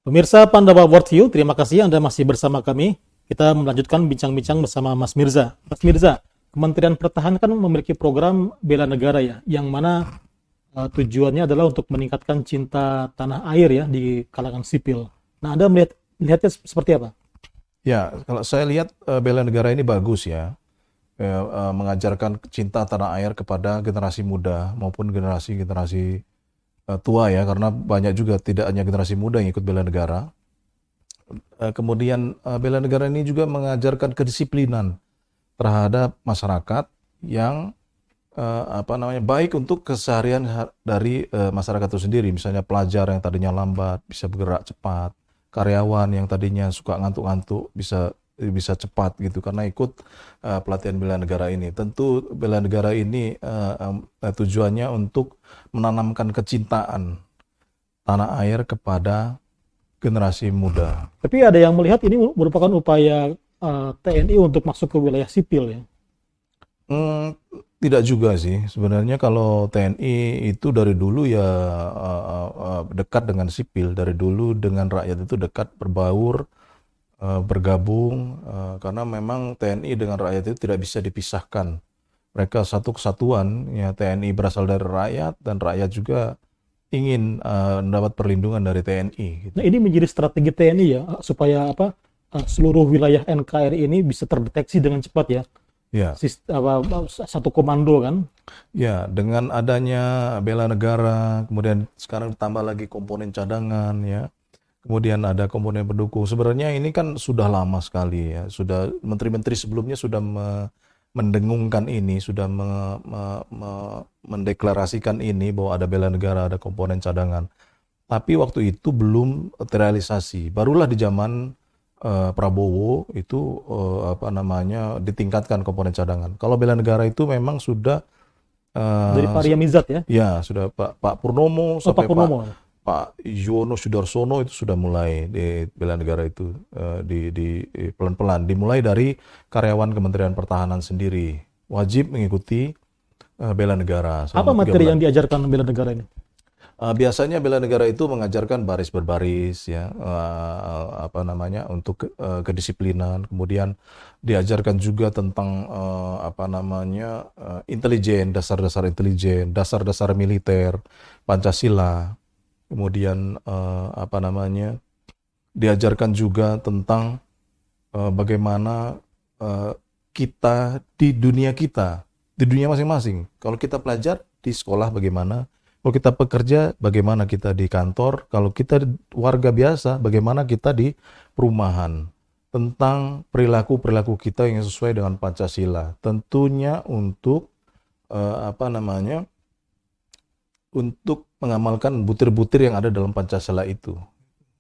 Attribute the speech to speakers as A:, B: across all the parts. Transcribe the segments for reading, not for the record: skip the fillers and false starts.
A: Pemirsa Pandawa Worldview, terima kasih Anda masih bersama kami. Kita melanjutkan bincang-bincang bersama Mas Mirza. Mas Mirza, Kementerian Pertahanan kan memiliki program bela negara ya, yang mana tujuannya adalah untuk meningkatkan cinta tanah air ya di kalangan sipil. Nah, Anda melihatnya seperti apa?
B: Ya, kalau saya lihat bela negara ini bagus ya. Mengajarkan cinta tanah air kepada generasi muda maupun generasi-generasi tua ya, karena banyak juga tidak hanya generasi muda yang ikut bela negara. Kemudian bela negara ini juga mengajarkan kedisiplinan terhadap masyarakat yang baik untuk keseharian dari masyarakat itu sendiri. Misalnya pelajar yang tadinya lambat bisa bergerak cepat, karyawan yang tadinya suka ngantuk-ngantuk bisa cepat gitu karena ikut pelatihan bela negara ini. Tentu bela negara ini tujuannya untuk menanamkan kecintaan tanah air kepada generasi muda.
A: Tapi ada yang melihat ini merupakan upaya TNI untuk masuk ke wilayah sipil ya.
B: Tidak juga sih. Sebenarnya kalau TNI itu dari dulu ya dekat dengan sipil, dari dulu dengan rakyat itu dekat, berbaur, bergabung, karena memang TNI dengan rakyat itu tidak bisa dipisahkan. Mereka satu kesatuan, ya TNI berasal dari rakyat dan rakyat juga ingin mendapat perlindungan dari TNI. Gitu.
A: Nah, ini menjadi strategi TNI ya, supaya seluruh wilayah NKRI ini bisa terdeteksi dengan cepat ya.
B: Ya.
A: Satu komando kan.
B: Ya, dengan adanya bela negara, kemudian sekarang ditambah lagi komponen cadangan ya. Kemudian ada komponen pendukung. Sebenarnya ini kan sudah lama sekali ya. Sudah menteri-menteri sebelumnya sudah mendengungkan ini, sudah mendeklarasikan ini bahwa ada bela negara, ada komponen cadangan. Tapi waktu itu belum terrealisasi. Barulah di zaman Prabowo itu ditingkatkan komponen cadangan. Kalau bela negara itu memang sudah
A: Dari Pak Riyamizat ya.
B: Ya, sudah Pak Purnomo sampai
A: Pak Purnomo.
B: Pak Yono Sudarsono itu sudah mulai di bela negara itu di pelan-pelan dimulai dari karyawan Kementerian Pertahanan sendiri wajib mengikuti bela negara
A: Apa
B: selama 3
A: materi
B: bulan.
A: yang diajarkan bela negara ini?
B: Biasanya bela negara itu mengajarkan baris berbaris ya, untuk kedisiplinan. Kemudian diajarkan juga tentang intelijen, dasar-dasar militer, Pancasila. Kemudian diajarkan juga tentang bagaimana kita di dunia masing-masing. Kalau kita pelajar di sekolah bagaimana, kalau kita pekerja bagaimana kita di kantor, kalau kita warga biasa bagaimana kita di perumahan. Tentang perilaku kita yang sesuai dengan Pancasila. Tentunya untuk untuk mengamalkan butir-butir yang ada dalam Pancasila itu.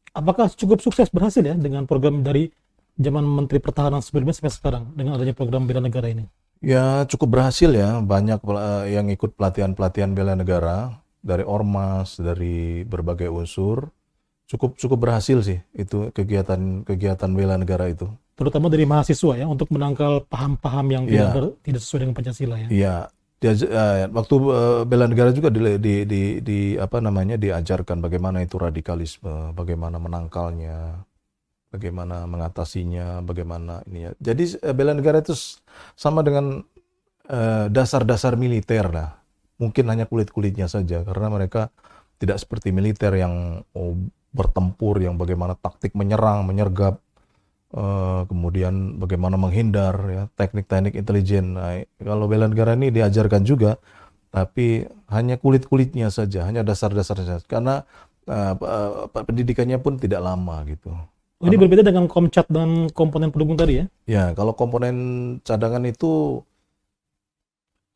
A: Apakah cukup sukses berhasil ya dengan program dari zaman Menteri Pertahanan sebelumnya sampai sekarang dengan adanya program bela negara ini?
B: Ya cukup berhasil ya, banyak yang ikut pelatihan-pelatihan bela negara dari ormas, dari berbagai unsur. Cukup berhasil sih itu kegiatan bela negara itu.
A: Terutama dari mahasiswa ya untuk menangkal paham-paham yang tidak sesuai dengan Pancasila ya.
B: Iya. Waktu bela negara juga diajarkan bagaimana itu radikalisme, bagaimana menangkalnya, bagaimana mengatasinya, bagaimana ini ya. Jadi bela negara itu sama dengan dasar-dasar militer lah. Mungkin hanya kulit-kulitnya saja karena mereka tidak seperti militer yang bertempur, yang bagaimana taktik menyerang, menyergap, kemudian bagaimana menghindar ya, teknik-teknik intelijen. Nah, kalau bela negara ini diajarkan juga, tapi hanya kulit-kulitnya saja, hanya dasar-dasarnya, karena pendidikannya pun tidak lama gitu.
A: Ini berbeda dengan Komcat dan komponen pendukung tadi ya?
B: Ya, kalau komponen cadangan itu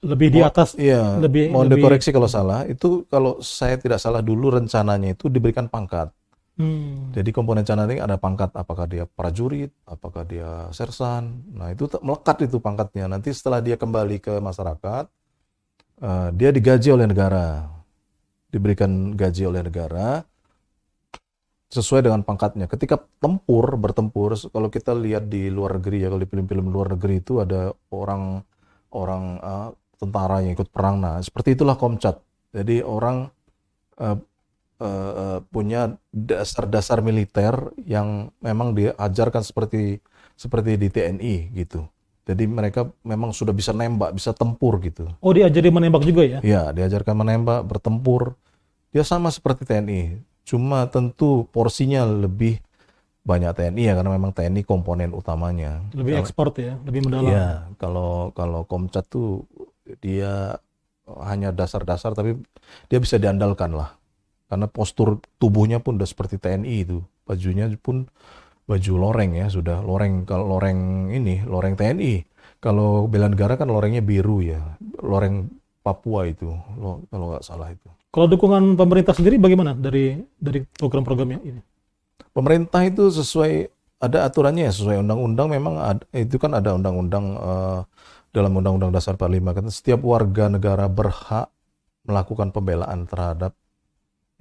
A: lebih di atas.
B: Iya, mohon dikoreksi kalau salah. Itu kalau saya tidak salah dulu rencananya itu diberikan pangkat. Jadi komponen cadangan ini ada pangkat, apakah dia prajurit, apakah dia sersan. Nah itu melekat itu pangkatnya. Nanti setelah dia kembali ke masyarakat, dia digaji oleh negara, diberikan gaji oleh negara sesuai dengan pangkatnya. Ketika bertempur, kalau kita lihat di luar negeri ya, kalau di film-film luar negeri itu ada orang tentara yang ikut perang. Nah seperti itulah Komcat. Jadi orang punya dasar-dasar militer yang memang diajarkan seperti di TNI gitu. Jadi mereka memang sudah bisa nembak, bisa tempur gitu.
A: Oh, diajari menembak juga ya?
B: Ya, diajarkan menembak, bertempur. Dia sama seperti TNI. Cuma tentu porsinya lebih banyak TNI ya, karena memang TNI komponen utamanya.
A: Lebih ekspor ya, lebih mendalam.
B: Iya, kalau Komcat tuh dia hanya dasar-dasar, tapi dia bisa diandalkan lah. Karena postur tubuhnya pun udah seperti TNI itu. Bajunya pun baju loreng ya, sudah loreng. Kalau loreng ini, loreng TNI. Kalau bela negara kan lorengnya biru ya. Loreng Papua itu, kalau nggak salah itu.
A: Kalau dukungan pemerintah sendiri bagaimana dari program-programnya ini?
B: Pemerintah itu sesuai, ada aturannya ya, sesuai undang-undang memang itu kan ada undang-undang dalam Undang-Undang Dasar 45 kan setiap warga negara berhak melakukan pembelaan terhadap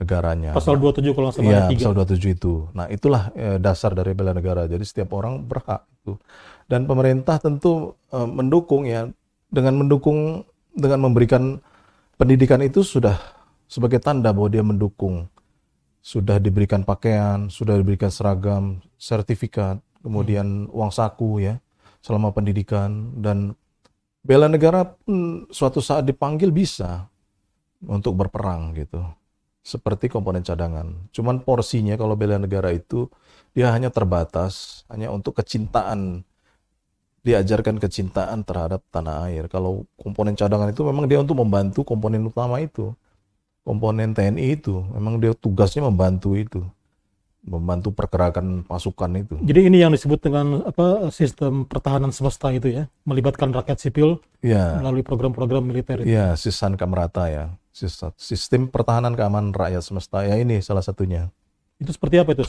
B: negaranya.
A: Pasal 27 kalau nggak salah
B: Iya,
A: ayat 3.
B: pasal 27 itu. Nah, itulah dasar dari bela negara. Jadi setiap orang berhak itu. Dan pemerintah tentu mendukung ya, dengan memberikan pendidikan itu sudah sebagai tanda bahwa dia mendukung. Sudah diberikan pakaian, sudah diberikan seragam, sertifikat, kemudian uang saku ya selama pendidikan, dan bela negara pun suatu saat dipanggil bisa untuk berperang gitu. Seperti komponen cadangan. Cuman porsinya kalau bela negara itu dia hanya terbatas, hanya untuk kecintaan, diajarkan kecintaan terhadap tanah air. Kalau komponen cadangan itu memang dia untuk membantu komponen utama itu. Komponen TNI itu memang dia tugasnya membantu itu, membantu pergerakan pasukan itu.
A: Jadi ini yang disebut dengan sistem pertahanan semesta itu ya, melibatkan rakyat sipil
B: Ya,
A: melalui program-program militer itu.
B: ya, Sisan Kamrata ya, sistem pertahanan keamanan rakyat semesta ya, ini salah satunya.
A: Itu seperti apa itu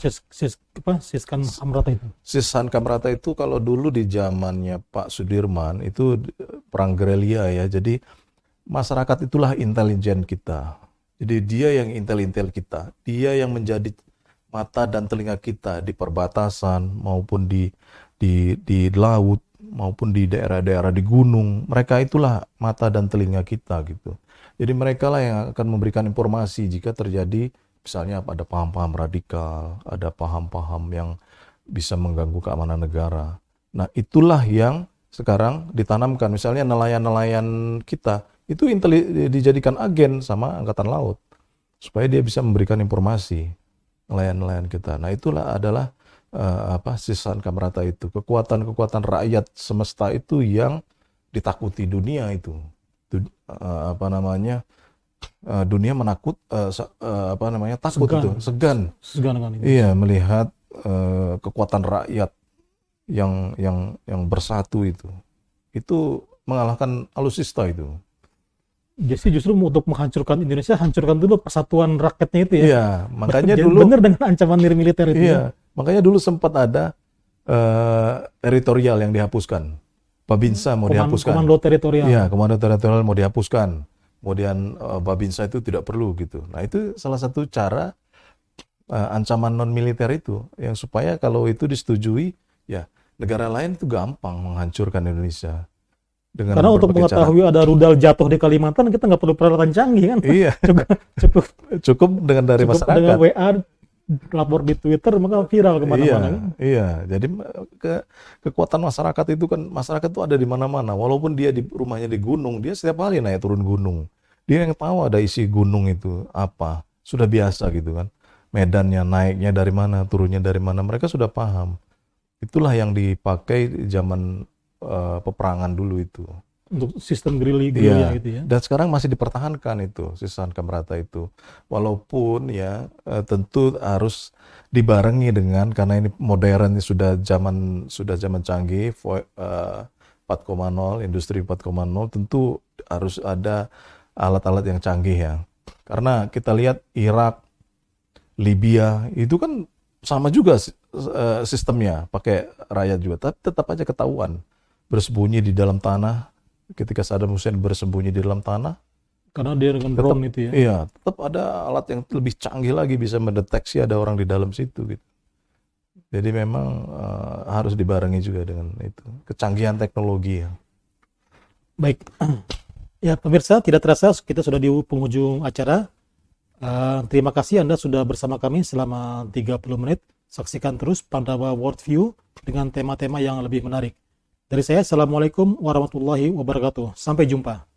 A: Siskan Kamrata itu?
B: Sisan Kamrata itu kalau dulu di zamannya Pak Sudirman itu perang gerilya ya, jadi masyarakat itulah intelijen kita. Jadi dia yang intel-intel kita, dia yang menjadi mata dan telinga kita di perbatasan maupun di laut maupun di daerah-daerah di gunung. Mereka itulah mata dan telinga kita gitu. Jadi mereka lah yang akan memberikan informasi jika terjadi misalnya ada paham-paham radikal, ada paham-paham yang bisa mengganggu keamanan negara. Nah, itulah yang sekarang ditanamkan. Misalnya nelayan-nelayan kita itu dijadikan agen sama Angkatan Laut supaya dia bisa memberikan informasi nelayan-nelayan kita. Nah, itulah adalah Sisan Kamrata itu, kekuatan-kekuatan rakyat semesta itu yang ditakuti dunia itu. Dunia takut itu, segan
A: dengan ini.
B: Iya, melihat kekuatan rakyat yang bersatu itu mengalahkan alutsista itu.
A: Jadi justru untuk menghancurkan Indonesia, hancurkan dulu persatuan rakyatnya itu ya.
B: Iya, makanya dulu
A: benar dengan ancaman militer itu.
B: Iya, makanya dulu sempat ada teritorial yang dihapuskan. Babinsa mau dihapuskan.
A: Komando teritorial.
B: Iya, komando teritorial mau dihapuskan. Kemudian Babinsa itu tidak perlu gitu. Nah, itu salah satu cara ancaman non militer itu yang supaya kalau itu disetujui, ya negara lain itu gampang menghancurkan Indonesia.
A: Karena untuk mengetahui ada rudal jatuh di Kalimantan, kita nggak perlu peralatan canggih kan?
B: Iya. cukup dengan dari masyarakat.
A: Dengan WA, lapor di Twitter, maka viral kemana-mana. Kan?
B: Iya. Jadi kekuatan masyarakat itu kan, masyarakat itu ada di mana-mana. Walaupun dia rumahnya di gunung, dia setiap hari naik turun gunung. Dia yang tahu ada isi gunung itu apa. Sudah biasa gitu kan. Medannya, naiknya dari mana, turunnya dari mana. Mereka sudah paham. Itulah yang dipakai zaman peperangan dulu itu.
A: Untuk sistem gerilya gitu ya.
B: Dan sekarang masih dipertahankan itu, Sisan Kamrata itu. Walaupun ya tentu harus dibarengi dengan, karena ini modern, sudah zaman canggih, 4.0, industri 4.0, tentu harus ada alat-alat yang canggih ya. Karena kita lihat Irak, Libya, itu kan sama juga sistemnya, pakai rakyat juga, tapi tetap aja ketahuan. Bersembunyi di dalam tanah, ketika Saddam Hussein bersembunyi di dalam tanah.
A: Karena dia dengan drone itu ya.
B: Iya, tetap ada alat yang lebih canggih lagi bisa mendeteksi ada orang di dalam situ gitu. Jadi memang harus dibarengi juga dengan itu, kecanggihan teknologi ya.
A: Baik, ya pemirsa, tidak terasa kita sudah di penghujung acara. Terima kasih Anda sudah bersama kami selama 30 menit. Saksikan terus Pandawa Worldview dengan tema-tema yang lebih menarik. Dari saya, Assalamualaikum warahmatullahi wabarakatuh. Sampai jumpa.